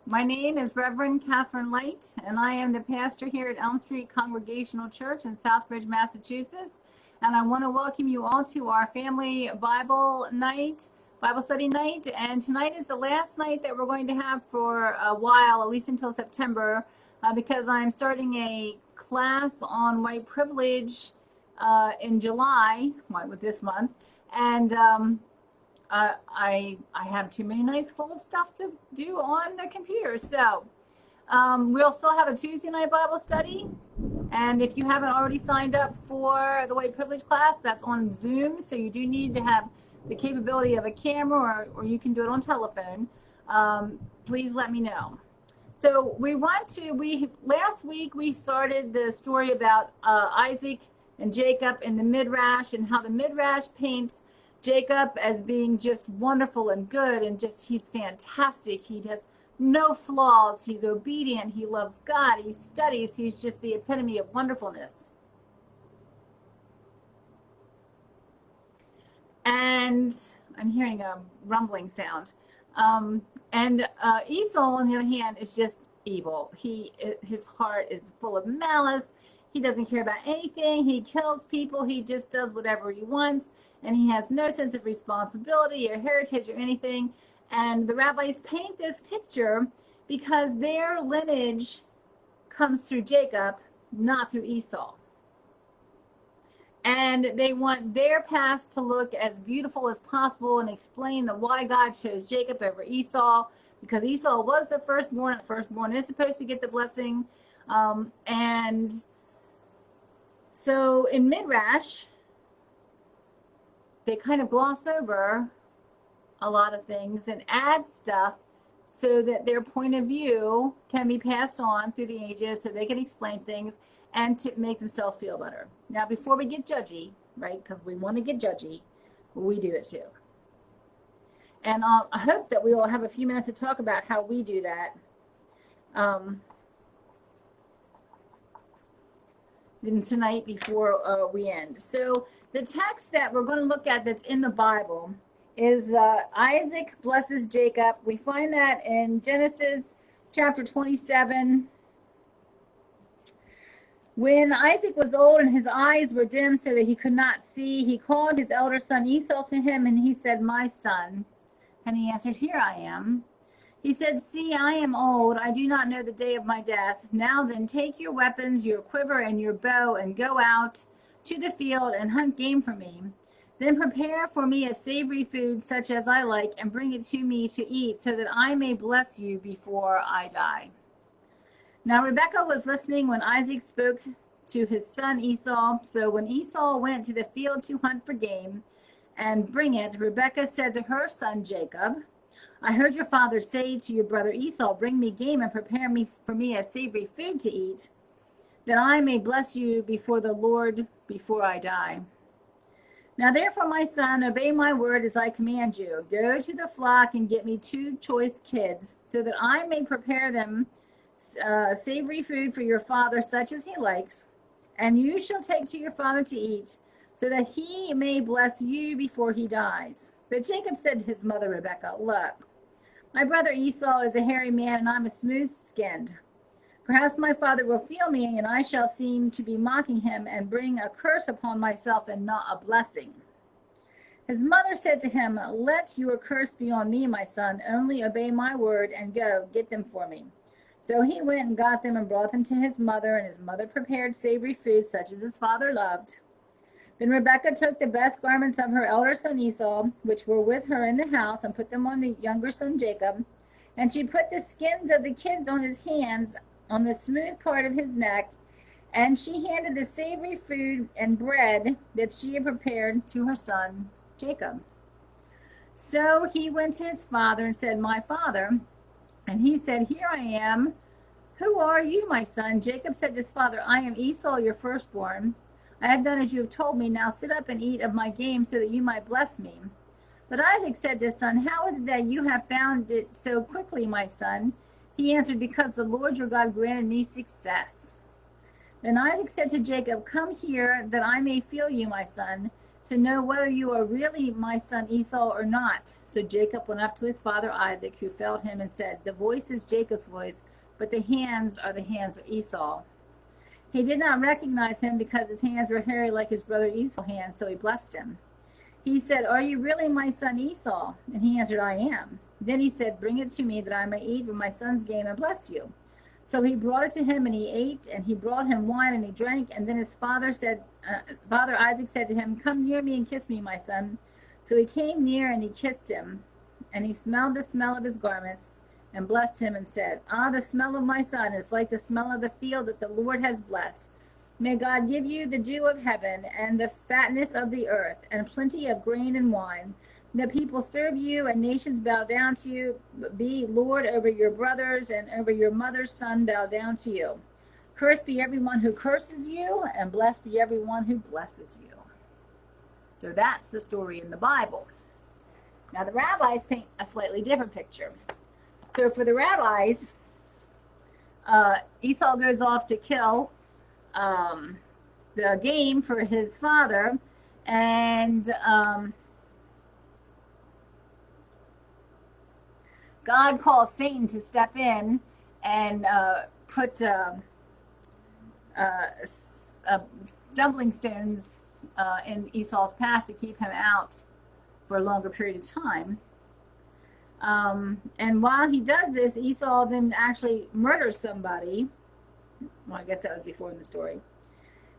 My name is Reverend Catherine Light, and I am the pastor here at Elm Street Congregational Church in Southbridge, Massachusetts. And I want to welcome you all to our family Bible study night. And tonight is the last night that we're going to have for a while, at least until September, because I'm starting a class on white privilege in July, with this month. And I have too many nights full of stuff to do on the computer. So we'll still have a Tuesday night Bible study. And if you haven't already signed up for the white privilege class, that's on Zoom. So you do need to have the capability of a camera, or you can do it on telephone. Please let me know. So last week we started the story about Isaac and Jacob in the midrash, and how the midrash paints Jacob as being just wonderful and good, and he's fantastic. He has no flaws. He's obedient. He loves God. He studies. He's just the epitome of wonderfulness. And I'm hearing a rumbling sound. Esau, on the other hand, is just evil. His heart is full of malice. He doesn't care about anything. He kills people. He just does whatever he wants. And he has no sense of responsibility or heritage or anything. And the rabbis paint this picture because their lineage comes through Jacob, not through Esau. And they want their past to look as beautiful as possible, and explain why God chose Jacob over Esau, because Esau was the firstborn, and the firstborn is supposed to get the blessing. And so in Midrash, they kind of gloss over a lot of things and add stuff so that their point of view can be passed on through the ages, so they can explain things and to make themselves feel better. Now, before we get judgy, right, because we want to get judgy, we do it too. And I hope that we all have a few minutes to talk about how we do that. Tonight before we end. So the text that we're going to look at that's in the Bible is Isaac blesses Jacob. We find that in Genesis chapter 27. When Isaac was old and his eyes were dim so that he could not see, he called his elder son Esau to him, and he said, "My son." And he answered, "Here I am." He said, "See, I am old. I do not know the day of my death. Now then, take your weapons, your quiver, and your bow, and go out to the field and hunt game for me. Then prepare for me a savory food such as I like, and bring it to me to eat, so that I may bless you before I die." Now Rebekah was listening when Isaac spoke to his son Esau. So when Esau went to the field to hunt for game and bring it, Rebekah said to her son Jacob, "I heard your father say to your brother Esau, 'Bring me game and prepare for me a savory food to eat, that I may bless you before the Lord before I die. Now therefore, my son, obey my word as I command you. Go to the flock and get me 2 choice kids, so that I may prepare them savory food for your father, such as he likes, and you shall take to your father to eat, so that he may bless you before he dies.' But Jacob said to his mother Rebekah, 'Look, my brother Esau is a hairy man, and I'm a smooth-skinned. Perhaps my father will feel me, and I shall seem to be mocking him and bring a curse upon myself and not a blessing.' His mother said to him, 'Let your curse be on me, my son. Only obey my word and go, get them for me.' So he went and got them and brought them to his mother, and his mother prepared savory food such as his father loved. Then Rebekah took the best garments of her elder son Esau, which were with her in the house, and put them on the younger son Jacob. And she put the skins of the kids on his hands, on the smooth part of his neck, and she handed the savory food and bread that she had prepared to her son Jacob. So he went to his father and said, 'My father.' And he said, 'Here I am. Who are you, my son?' Jacob said to his father, 'I am Esau, your firstborn. I have done as you have told me. Now sit up and eat of my game, so that you might bless me.' But Isaac said to his son, 'How is it that you have found it so quickly, my son?' He answered, 'Because the Lord your God granted me success.' Then Isaac said to Jacob, 'Come here, that I may feel you, my son.' to know whether you are really my son Esau or not. So Jacob went up to his father Isaac, who felt him and said, the voice is Jacob's voice, but the hands are the hands of Esau. He did not recognize him because his hands were hairy like his brother Esau's hands, so he blessed him. He said, are you really my son Esau? And he answered, I am. Then he said, bring it to me that I may eat from my son's game and bless you. So he brought it to him, and he ate, and he brought him wine, and he drank. And then his father Isaac said to him, come near me and kiss me, my son. So he came near, and he kissed him, and he smelled the smell of his garments, and blessed him, and said, the smell of my son is like the smell of the field that the Lord has blessed. May God give you the dew of heaven, and the fatness of the earth, and plenty of grain and wine. The people serve you, and nations bow down to you. Be Lord over your brothers, and over your mother's son bow down to you. Cursed be everyone who curses you, and blessed be everyone who blesses you. So that's the story in the Bible. Now the rabbis paint a slightly different picture. So for the rabbis, Esau goes off to kill the game for his father, and God calls Satan to step in and put stumbling stones in Esau's path to keep him out for a longer period of time. And while he does this, Esau then actually murders somebody. Well, I guess that was before in the story.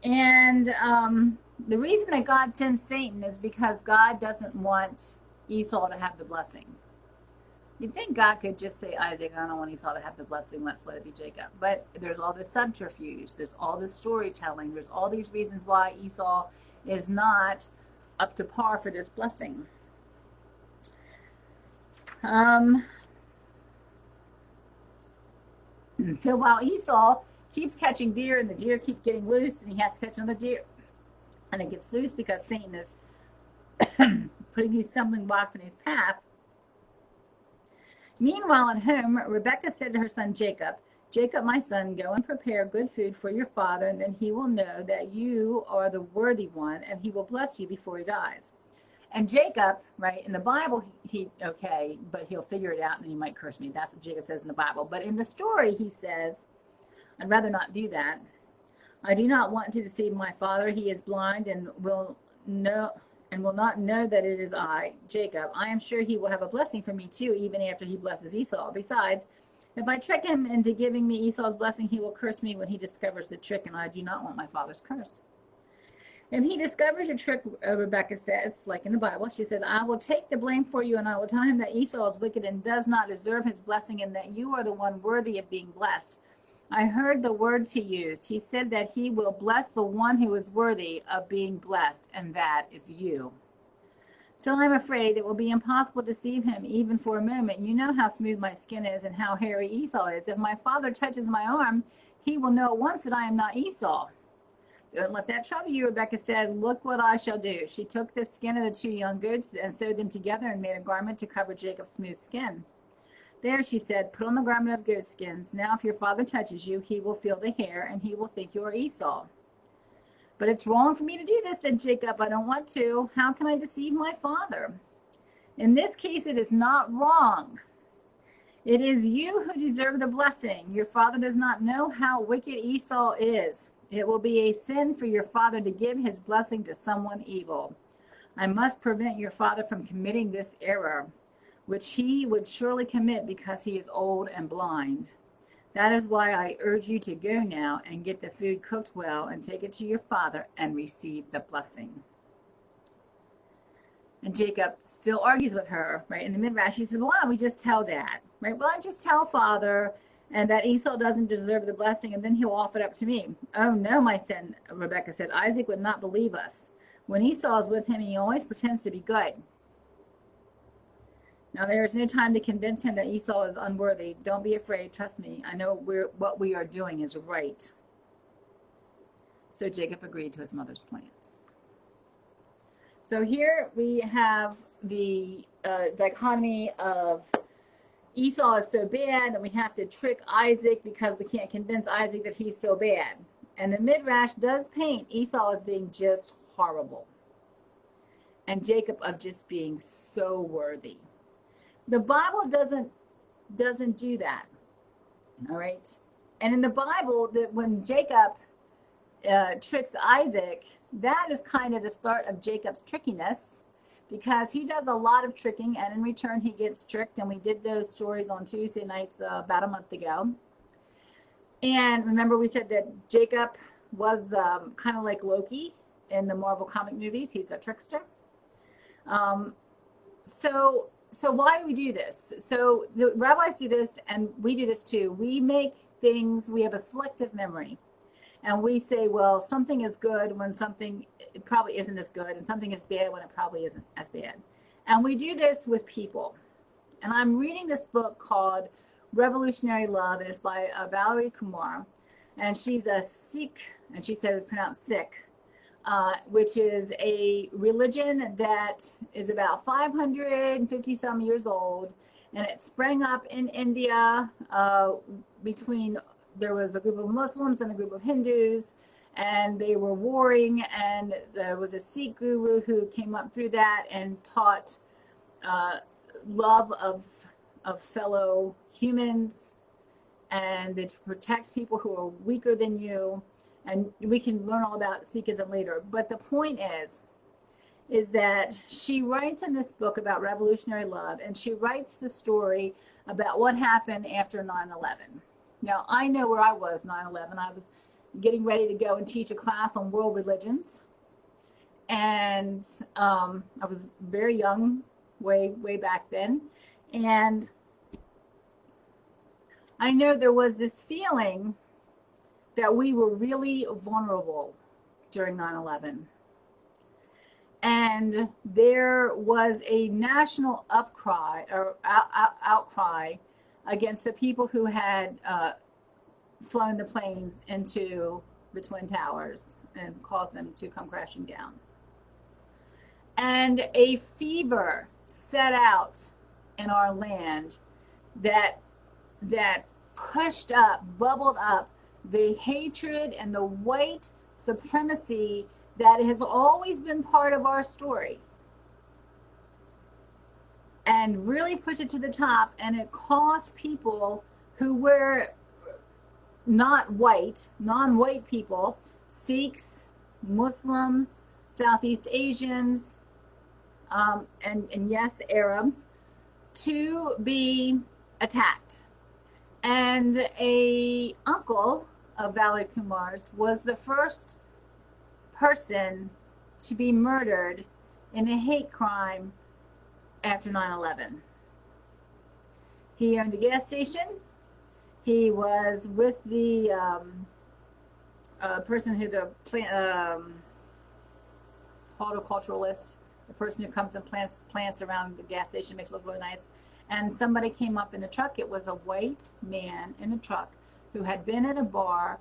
And the reason that God sends Satan is because God doesn't want Esau to have the blessing. You'd think God could just say, Isaac, I don't want Esau to have the blessing, let's let it be Jacob. But there's all this subterfuge, there's all this storytelling, there's all these reasons why Esau is not up to par for this blessing. And so while Esau keeps catching deer, and the deer keep getting loose, and he has to catch another deer, and it gets loose because Satan is putting these stumbling blocks in his path. Meanwhile at home, Rebekah said to her son Jacob, Jacob, my son, go and prepare good food for your father, and then he will know that you are the worthy one, and he will bless you before he dies. And Jacob, right, in the Bible, okay, but he'll figure it out, and then he might curse me. That's what Jacob says in the Bible. But in the story, he says, I'd rather not do that. I do not want to deceive my father. He is blind and will not know that it is I, Jacob. I am sure he will have a blessing for me too, even after he blesses Esau. Besides, if I trick him into giving me Esau's blessing, he will curse me when he discovers the trick, and I do not want my father's curse. If he discovers your trick, Rebekah says, like in the Bible, she said, I will take the blame for you, and I will tell him that Esau is wicked and does not deserve his blessing, and that you are the one worthy of being blessed. I heard the words he used. He said that he will bless the one who is worthy of being blessed, and that is you. So I'm afraid it will be impossible to deceive him even for a moment. You know how smooth my skin is and how hairy Esau is. If my father touches my arm, he will know at once that I am not Esau. Don't let that trouble you, Rebekah said. Look what I shall do. She took the skin of the two young goats and sewed them together and made a garment to cover Jacob's smooth skin. There, she said, put on the garment of goat skins. Now if your father touches you, he will feel the hair, and he will think you are Esau. But it's wrong for me to do this, said Jacob. I don't want to. How can I deceive my father? In this case, it is not wrong. It is you who deserve the blessing. Your father does not know how wicked Esau is. It will be a sin for your father to give his blessing to someone evil. I must prevent your father from committing this error, which he would surely commit because he is old and blind. That is why I urge you to go now and get the food cooked well and take it to your father and receive the blessing. And Jacob still argues with her, right? In the midrash, he says, well, why don't we just tell dad, right? Well, I just tell father and that Esau doesn't deserve the blessing, and then he'll offer it up to me. Oh, no, my son, Rebekah said, Isaac would not believe us. When Esau is with him, he always pretends to be good. Now, there is no time to convince him that Esau is unworthy. Don't be afraid. Trust me. I know what we are doing is right. So Jacob agreed to his mother's plans. So here we have the dichotomy of Esau is so bad that we have to trick Isaac because we can't convince Isaac that he's so bad. And the midrash does paint Esau as being just horrible. and Jacob of just being so worthy. The Bible doesn't do that. All right. And in the Bible, that when Jacob tricks Isaac, that is kind of the start of Jacob's trickiness, because he does a lot of tricking, and in return he gets tricked. And we did those stories on Tuesday nights about a month ago. And remember, we said that Jacob was kind of like Loki in the Marvel comic movies. He's a trickster. So why do we do this? So the rabbis do this, and we do this too. We make things, we have a selective memory. And we say, well, something is good when something it probably isn't as good, and something is bad when it probably isn't as bad. And we do this with people. And I'm reading this book called Revolutionary Love, and it's by Valerie Kumar. And she's a Sikh, and she says it's pronounced Sikh, which is a religion that is about 550 some years old, and it sprang up in India there was a group of Muslims and a group of Hindus, and they were warring, and there was a Sikh guru who came up through that and taught love of fellow humans, and to protect people who are weaker than you. And we can learn all about Sikhism later. But the point is that she writes in this book about revolutionary love, and she writes the story about what happened after 9/11. Now, I know where I was 9/11. I was getting ready to go and teach a class on world religions. And I was very young, way back then. And I know there was this feeling that we were really vulnerable during 9/11. And there was a national outcry against the people who had flown the planes into the Twin Towers and caused them to come crashing down. And a fever set out in our land that pushed up, bubbled up the hatred and the white supremacy that has always been part of our story, and really pushed it to the top. And it caused people who were not white, non-white people, Sikhs, Muslims, Southeast Asians, and yes, Arabs, to be attacked. And a uncle of Valerie Kumar's was the first person to be murdered in a hate crime after 9/11. He owned a gas station. He was with the person who the horticulturalist, the person who comes and plants around the gas station, makes it look really nice. And somebody came up in a truck. It was a white man in a truck who had been at a bar,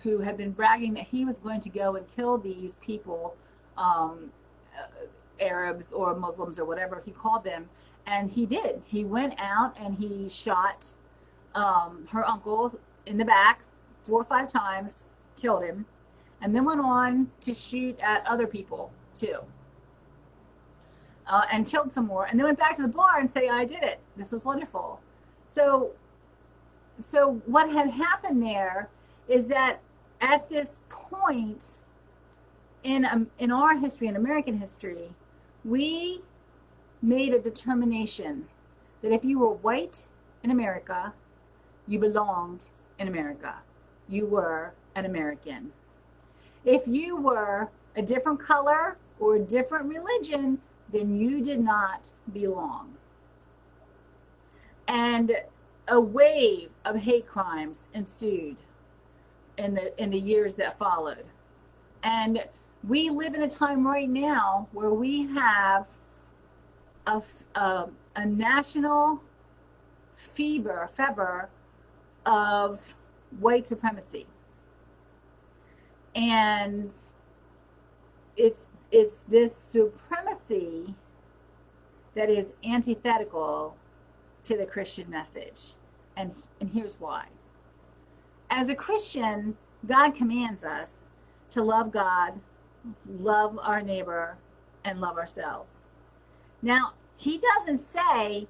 who had been bragging that he was going to go and kill these people, Arabs or Muslims or whatever he called them. And he did. He went out and he shot her uncle in the back 4 or 5 times, killed him, and then went on to shoot at other people too. And killed some more, and then went back to the bar and say, I did it. This was wonderful. So what had happened there is that at this point in our history, in American history, we made a determination that if you were white in America, you belonged in America. You were an American. If you were a different color or a different religion, then you did not belong. And a wave of hate crimes ensued in the years that followed. And we live in a time right now where we have a national fever of white supremacy. And it's this supremacy that is antithetical to the Christian message. And here's why. As a Christian, God commands us to love God, love our neighbor, and love ourselves. Now, he doesn't say,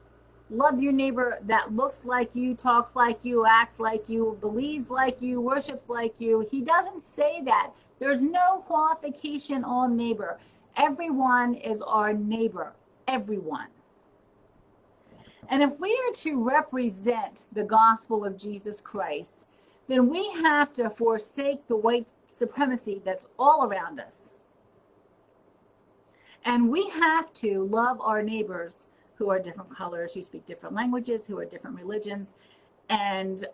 love your neighbor that looks like you, talks like you, acts like you, believes like you, worships like you. He doesn't say that. There's no qualification on neighbor. Everyone is our neighbor. Everyone. And if we are to represent the gospel of Jesus Christ, then we have to forsake the white supremacy that's all around us. And we have to love our neighbors who are different colors, who speak different languages, who are different religions. And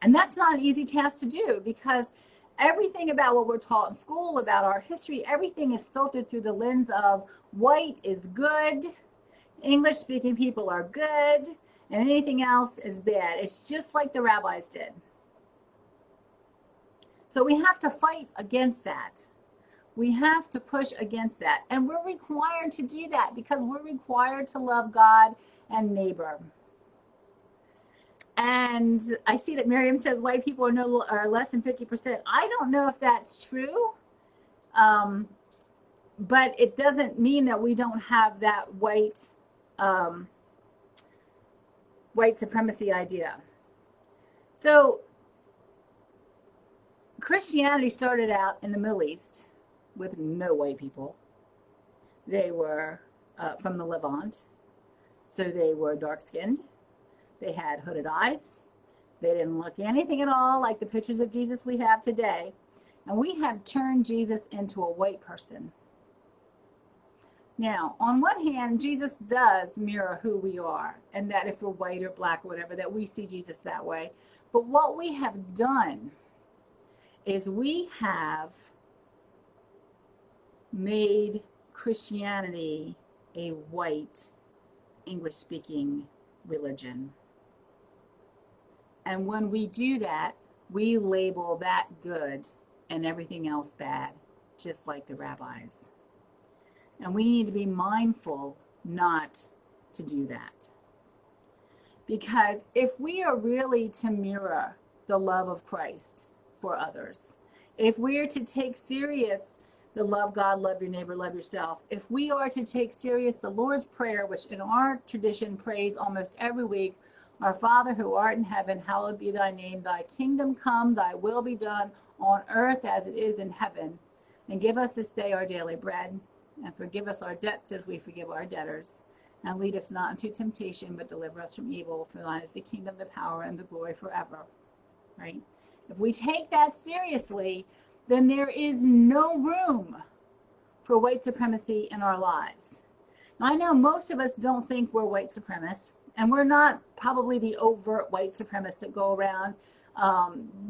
that's not an easy task to do, because everything about what we're taught in school, about our history, everything is filtered through the lens of white is good, English-speaking people are good, and anything else is bad. It's just like the rabbis did. So we have to fight against that. We have to push against that. And we're required to do that because we're required to love God and neighbor. And I see that Miriam says white people are less than 50%. I don't know if that's true, but it doesn't mean that we don't have that white supremacy idea. So Christianity started out in the Middle East with no white people. They were from the Levant, so they were dark-skinned. They had hooded eyes. They didn't look anything at all like the pictures of Jesus we have today. And we have turned Jesus into a white person. Now, on one hand, Jesus does mirror who we are, and that if we're white or black or whatever, that we see Jesus that way. But what we have done is we have made Christianity a white, English-speaking religion. And when we do that, we label that good and everything else bad, just like the rabbis. And we need to be mindful not to do that. Because if we are really to mirror the love of Christ for others, if we are to take serious the love God, love your neighbor, love yourself, if we are to take serious the Lord's Prayer, which in our tradition prays almost every week, our Father who art in heaven, hallowed be thy name, thy kingdom come, thy will be done on earth as it is in heaven. And give us this day our daily bread, and forgive us our debts as we forgive our debtors. And lead us not into temptation, but deliver us from evil. For thine is the kingdom, the power, and the glory forever. Right? If we take that seriously, then there is no room for white supremacy in our lives. Now, I know most of us don't think we're white supremacists, and we're not probably the overt white supremacists that go around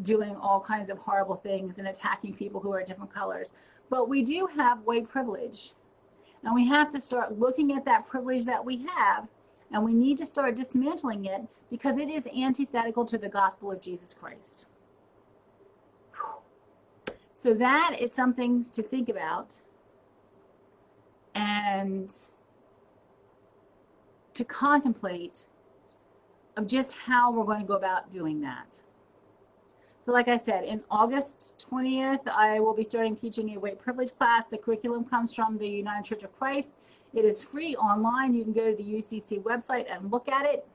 doing all kinds of horrible things and attacking people who are different colors. But we do have white privilege. And we have to start looking at that privilege that we have, and we need to start dismantling it because it is antithetical to the gospel of Jesus Christ. So that is something to think about and to contemplate of just how we're going to go about doing that. So like I said, in August 20th, I will be starting teaching a white privilege class. The curriculum comes from the United Church of Christ. It is free online. You can go to the UCC website and look at it.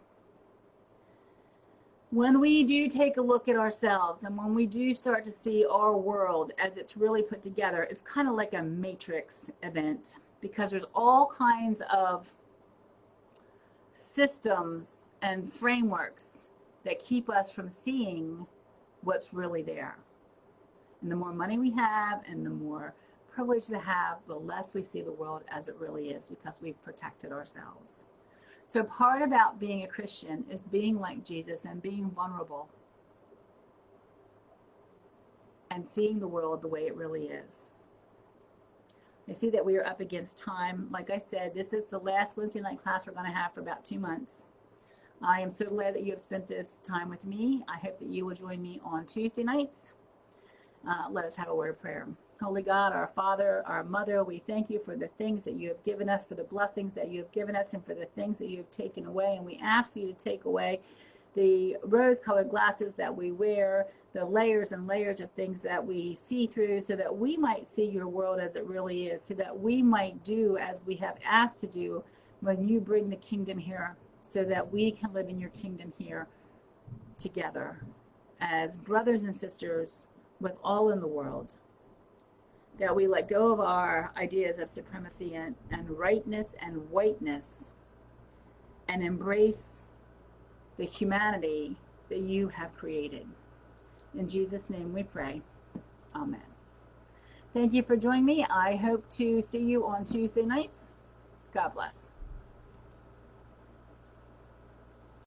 When we do take a look at ourselves and when we do start to see our world as it's really put together, it's kind of like a matrix event because there's all kinds of systems and frameworks that keep us from seeing what's really there. And the more money we have and the more privilege we have, the less we see the world as it really is because we've protected ourselves. So part about being a Christian is being like Jesus and being vulnerable and seeing the world the way it really is. I see that we are up against time. Like I said, this is the last Wednesday night class we're going to have for about 2 months. I am so glad that you have spent this time with me. I hope that you will join me on Tuesday nights. Let us have a word of prayer. Holy God, our Father, our Mother, we thank you for the things that you have given us, for the blessings that you have given us, and for the things that you have taken away. And we ask for you to take away the rose-colored glasses that we wear, the layers and layers of things that we see through, so that we might see your world as it really is, so that we might do as we have asked to do when you bring the kingdom here, so that we can live in your kingdom here together as brothers and sisters with all in the world. That we let go of our ideas of supremacy and rightness and whiteness and embrace the humanity that you have created. In Jesus' name we pray. Amen. Thank you for joining me. I hope to see you on Tuesday nights. God bless.